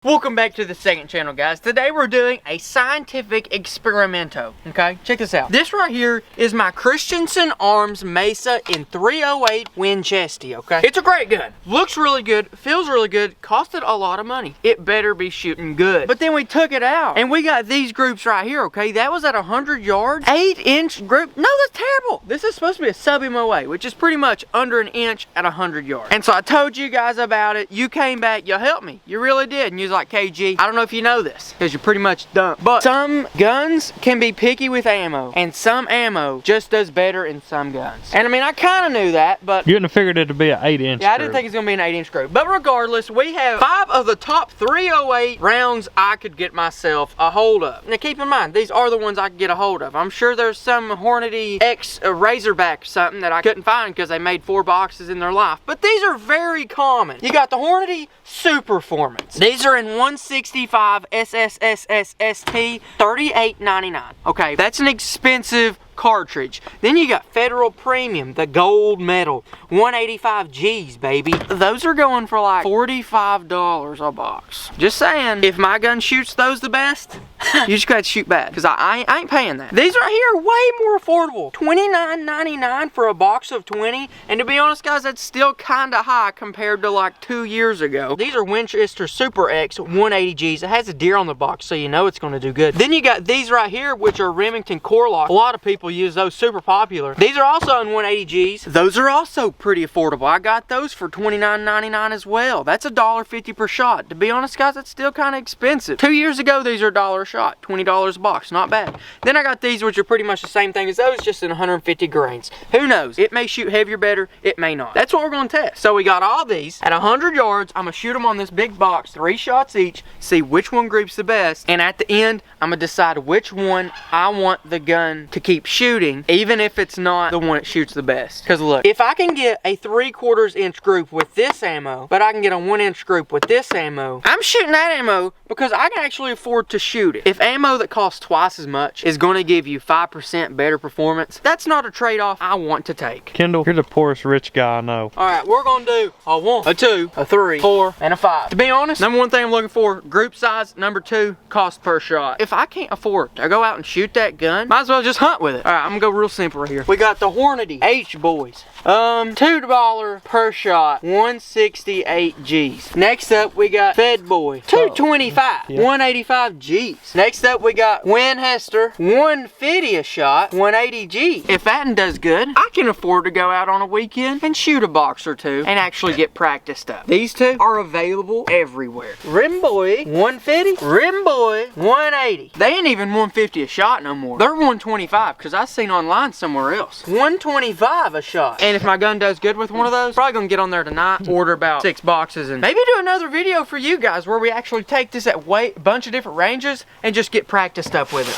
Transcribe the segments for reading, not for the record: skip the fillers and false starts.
Welcome back to the second channel, guys. Today we're doing a scientific experimento, okay? Check this out. This right here is my Christensen Arms Mesa in 308 Winchester, okay? It's a great gun. Looks really good, feels really good, costed a lot of money. It better be shooting good. But then we took it out and we got these groups right here, okay? That was at 100 yards, 8-inch group. No, that's terrible. This is supposed to be a sub-MOA, which is pretty much under an inch at 100 yards. And so I told you guys about it. You came back, you helped me. You really did. And you like, KG, I don't know if you know this because you're pretty much dumb, but some guns can be picky with ammo and some ammo just does better in some guns. And I mean, I kind of knew that, but you wouldn't have figured it to be an 8-inch yeah, I didn't think it's gonna be an 8-inch group. But regardless, we have 5 of the top 308 rounds I could get myself a hold of. Now keep in mind, these are the ones I could get a hold of. I'm sure there's some Hornady X Razorback or something that I couldn't find because they made 4 boxes in their life, but these are very common. You got the Hornady Superformance. These are in 165 SSSSST, $38.99. Okay, that's an expensive cartridge. Then you got Federal Premium, the gold medal, 185 G's, baby. Those are going for like $45 a box. Just saying, if my gun shoots those the best, you just gotta shoot bad, because I ain't paying that. These right here are way more affordable. $29.99 for a box of 20, and to be honest, guys, that's still kind of high compared to like 2 years ago. These are Winchester Super X 180 G's. It has a deer on the box, so you know it's gonna do good. Then you got these right here, which are Remington Core Lock. A lot of people use those, super popular. These are also in 180 G's. Those are also pretty affordable. I got those for $29.99 as well. That's $1.50 per shot. To be honest, guys, that's still kind of expensive. 2 years ago, these are $1 a shot, $20 a box, not bad. Then I got these, which are pretty much the same thing as those, just in 150 grains. Who knows? It may shoot heavier better, it may not. That's what we're gonna test. So we got all these at 100 yards. I'm gonna shoot them on this big box, 3 shots each, see which one groups the best, and at the end, I'm gonna decide which one I want the gun to keep shooting, even if it's not the one that shoots the best. Because look, if I can get a 3/4 inch group with this ammo, but I can get a 1-inch group with this ammo, I'm shooting that ammo because I can actually afford to shoot it. If ammo that costs twice as much is going to give you 5% better performance, that's not a trade-off I want to take. Kendall, you're the poorest rich guy I know. All right, we're gonna do a 1, a 2, a 3, 4, and a 5. To be honest, number 1 thing I'm looking for, group size. Number 2, cost per shot. If I can't afford to go out and shoot that gun, might as well just hunt with it. All right, I'm gonna go real simple right here. We got the Hornady H boys. $2 per shot, 168 G's. Next up, we got Fed Boy, $2.25, 185 G's. Next up, we got Winchester, $150 a shot, 180 G's. If that does good, I can afford to go out on a weekend and shoot a box or 2 and actually get practiced up. These 2 are available everywhere. Rim Boy, 150, Rim Boy, 180. They ain't even 150 a shot no more. They're 125 because I seen online somewhere else. 125 a shot. And if my gun does good with one of those, probably gonna get on there tonight, order about 6 boxes, and maybe do another video for you guys where we actually take this at a bunch of different ranges and just get practiced up with it.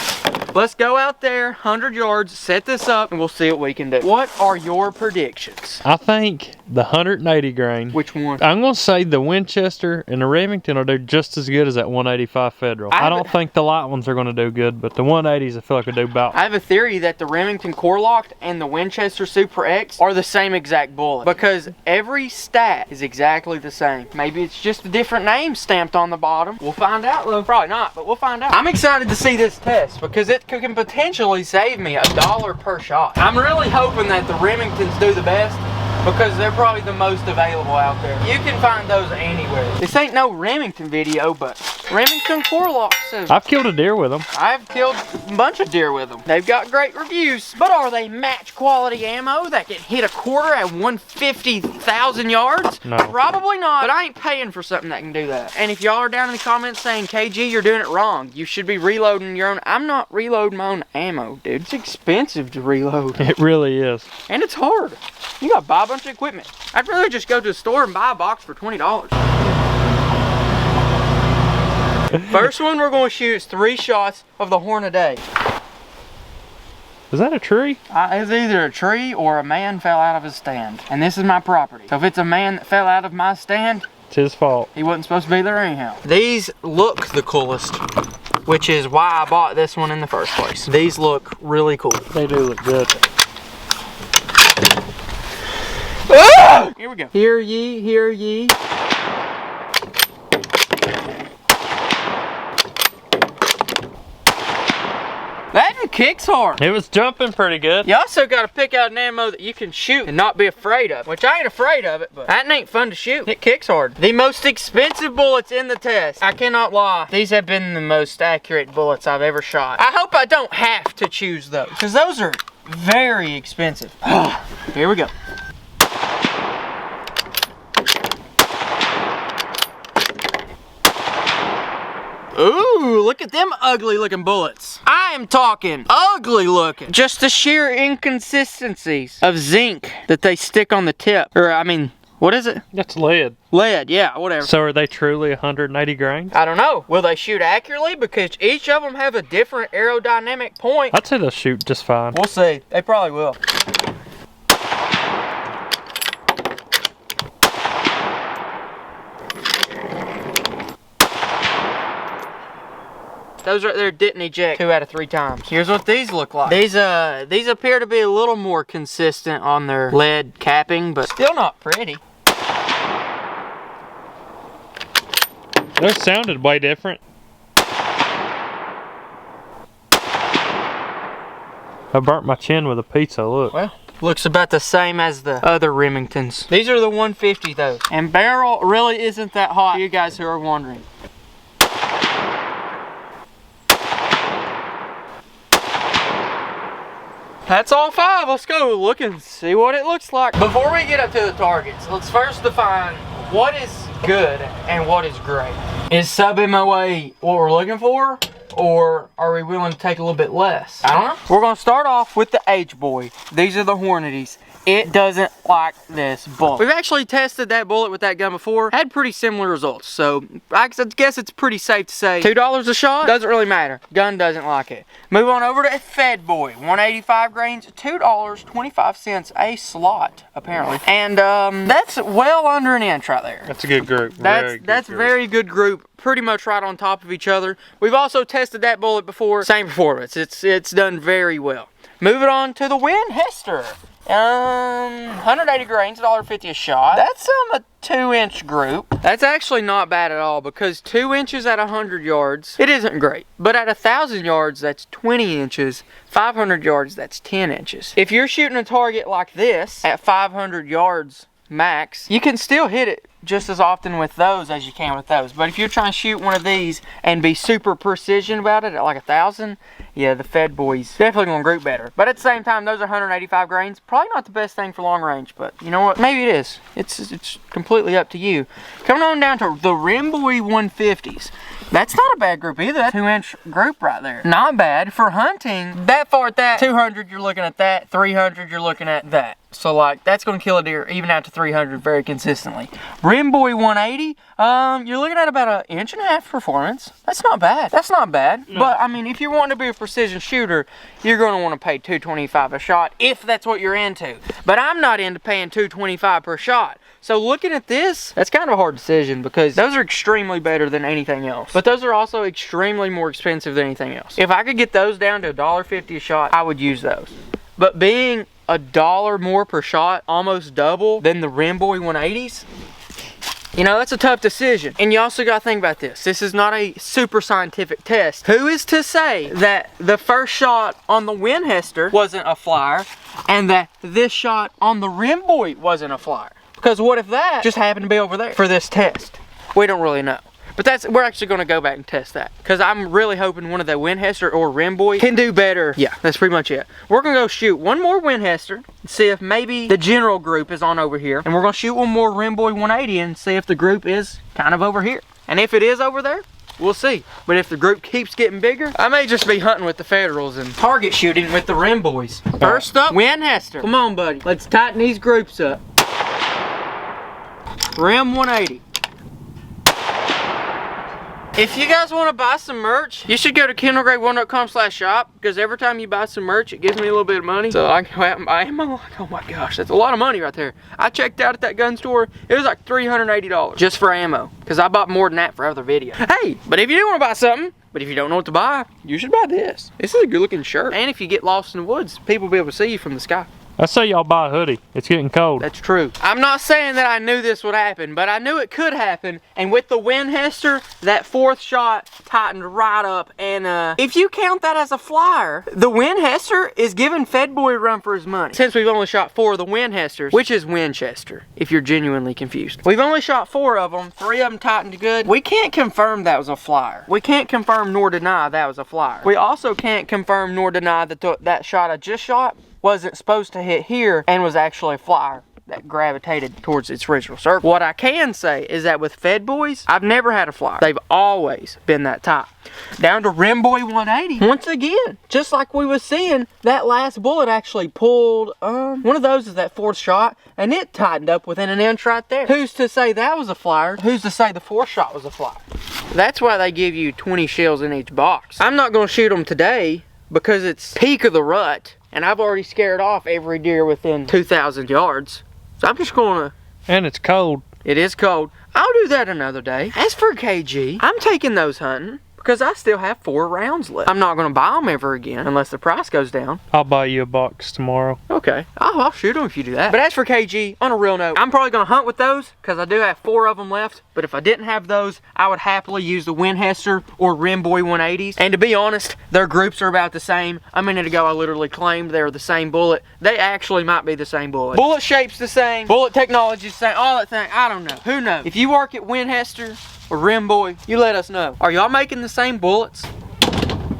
Let's go out there, 100 yards, set this up, and we'll see what we can do. What are your predictions? I think the 180 grain. Which one? I'm gonna say the Winchester and the Remington will do just as good as that 185 Federal. I don't think the light ones are gonna do good, but the 180s I feel like will do about. I have a theory that the Remington Core Locked and the Winchester Super X are the same exact bullet, because every stat is exactly the same. Maybe it's just a different name stamped on the bottom. We'll find out though. Probably not, but we'll find out. I'm excited to see this test because it can potentially save me $1 per shot. I'm really hoping that the Remingtons do the best because they're probably the most available out there. You can find those anywhere. This ain't no Remington video, but Remington Core Locks. I've killed a deer with them. I've killed a bunch of deer with them. They've got great reviews, but are they match quality ammo that can hit a quarter at 150,000 yards? No. Probably not, but I ain't paying for something that can do that. And if y'all are down in the comments saying, KG, you're doing it wrong, you should be reloading your own, I'm not reloading my own ammo, dude. It's expensive to reload. It really is. And it's hard. You gotta buy a bunch of equipment. I'd rather just go to the store and buy a box for $20. First one we're going to shoot is 3 shots of the Hornady. Is that a tree? It's either a tree or a man fell out of his stand. And this is my property. So if it's a man that fell out of my stand, it's his fault. He wasn't supposed to be there anyhow. These look the coolest, which is why I bought this one in the first place. These look really cool. They do look good. Ah! Here we go. Hear ye, hear ye. kicks hard. It was jumping pretty good. You also got to pick out an ammo that you can shoot and not be afraid of, which I ain't afraid of it, but that ain't fun to shoot. It kicks hard. The most expensive bullets in the test. I cannot lie. These have been the most accurate bullets I've ever shot. I hope I don't have to choose those, because those are very expensive. Here we go. Ooh, look at them ugly looking bullets. I am talking ugly looking. Just the sheer inconsistencies of zinc that they stick on the tip. Or, I mean, what is it? That's lead. Lead, yeah, whatever. So are they truly 180 grains? I don't know. Will they shoot accurately? Because each of them have a different aerodynamic point. I'd say they'll shoot just fine. We'll see. They probably will. Those right there didn't eject 2 out of 3 times. Here's what these look like. These appear to be a little more consistent on their lead capping, but still not pretty. Those sounded way different. I burnt my chin with a pizza, look. Well, looks about the same as the other Remingtons. These are the 150 though. And barrel really isn't that hot, for you guys who are wondering. That's all 5. Let's go look and see what it looks like. Before we get up to the targets, let's first define what is good and what is great. Is sub MOA what we're looking for? Or are we willing to take a little bit less? I don't know. We're gonna start off with the H-Boy. These are the Hornadies. It doesn't like this bullet. We've actually tested that bullet with that gun before. Had pretty similar results. So I guess it's pretty safe to say $2 a shot. Doesn't really matter. Gun doesn't like it. Move on over to Fed Boy. 185 grains, $2.25 a slot, apparently. And that's well under an inch right there. That's a good group. That's very good group. Pretty much right on top of each other. We've also tested that bullet before. Same performance. It's done very well. Moving on to the Winchester. 180 grains, $1.50 a shot. That's a 2-inch group. That's actually not bad at all, because 2 inches at 100 yards, it isn't great. But at 1,000 yards, that's 20 inches. 500 yards, that's 10 inches. If you're shooting a target like this at 500 yards max, you can still hit it just as often with those as you can with those. But if you're trying to shoot one of these and be super precision about it at like 1,000, yeah, the Fed Boy's definitely gonna group better. But at the same time, those are 185 grains. Probably not the best thing for long range, but you know what? Maybe it is. It's completely up to you. Coming on down to the Rimboy 150s. That's not a bad group either. That 2-inch group right there. Not bad for hunting. That far at that, 200, you're looking at that. 300, you're looking at that. So like, that's gonna kill a deer even out to 300 very consistently. Rimboy 180, you're looking at about 1.5 inch performance. That's not bad. That's not bad. No. But I mean, if you're wanting to be a precision shooter, you're gonna wanna pay $2.25 a shot if that's what you're into. But I'm not into paying $2.25 per shot. So looking at this, that's kind of a hard decision because those are extremely better than anything else. But those are also extremely more expensive than anything else. If I could get those down to $1.50 a shot, I would use those. But being $1 more per shot, almost double than the Rimboy 180s, you know, that's a tough decision. And you also got to think about this. This is not a super scientific test. Who is to say that the first shot on the Winchester wasn't a flyer and that this shot on the Rimboy wasn't a flyer? Because what if that just happened to be over there for this test? We don't really know. But we're actually going to go back and test that. Because I'm really hoping one of the Winchester or Rimboy can do better. Yeah, that's pretty much it. We're going to go shoot one more Winchester and see if maybe the general group is on over here. And we're going to shoot one more Rimboy 180 and see if the group is kind of over here. And if it is over there, we'll see. But if the group keeps getting bigger, I may just be hunting with the Federals and target shooting with the Rimboys. First up, Winchester. Come on, buddy. Let's tighten these groups up. Rim 180. If you guys want to buy some merch, you should go to kendallgrade1.com/shop, because every time you buy some merch, it gives me a little bit of money. So I am like, oh my gosh, that's a lot of money right there. I checked out at that gun store, it was like $380 just for ammo, because I bought more than that for other videos. Hey, but if you do want to buy something, but if you don't know what to buy, you should buy this. This is a good looking shirt. And if you get lost in the woods, people will be able to see you from the sky. I say y'all buy a hoodie. It's getting cold. That's true. I'm not saying that I knew this would happen, but I knew it could happen. And with the Winchester, that fourth shot tightened right up. And if you count that as a flyer, the Winchester is giving Fed Boy a run for his money. Since we've only shot 4 of the Winchesters, which is Winchester, if you're genuinely confused. We've only shot 4 of them. 3 of them tightened good. We can't confirm that was a flyer. We can't confirm nor deny that was a flyer. We also can't confirm nor deny that that shot I just shot wasn't supposed to hit here and was actually a flyer that gravitated towards its original circle. What I can say is that with Fed Boys, I've never had a flyer. They've always been that tight. Down to Rim Boy 180. Once again, just like we was seeing, that last bullet actually pulled, one of those is that 4th shot, and it tightened up within an inch right there. Who's to say that was a flyer? Who's to say the 4th shot was a flyer? That's why they give you 20 shells in each box. I'm not gonna shoot them today because it's peak of the rut, and I've already scared off every deer within 2,000 yards. So I'm just gonna... And it's cold. It is cold. I'll do that another day. As for KG, I'm taking those hunting because I still have 4 rounds left. I'm not gonna buy them ever again unless the price goes down. I'll buy you a box tomorrow. Okay, I'll shoot them if you do that. But as for KG, on a real note, I'm probably gonna hunt with those because I do have 4 of them left. But if I didn't have those, I would happily use the Winchester or Rim Boy 180s. And to be honest, their groups are about the same. A minute ago, I literally claimed they were the same bullet. They actually might be the same bullet. Bullet shape's the same. Bullet technology's the same. All that thing, I don't know. Who knows? If you work at Winchester or Rim Boy, you let us know. Are y'all making the same bullets?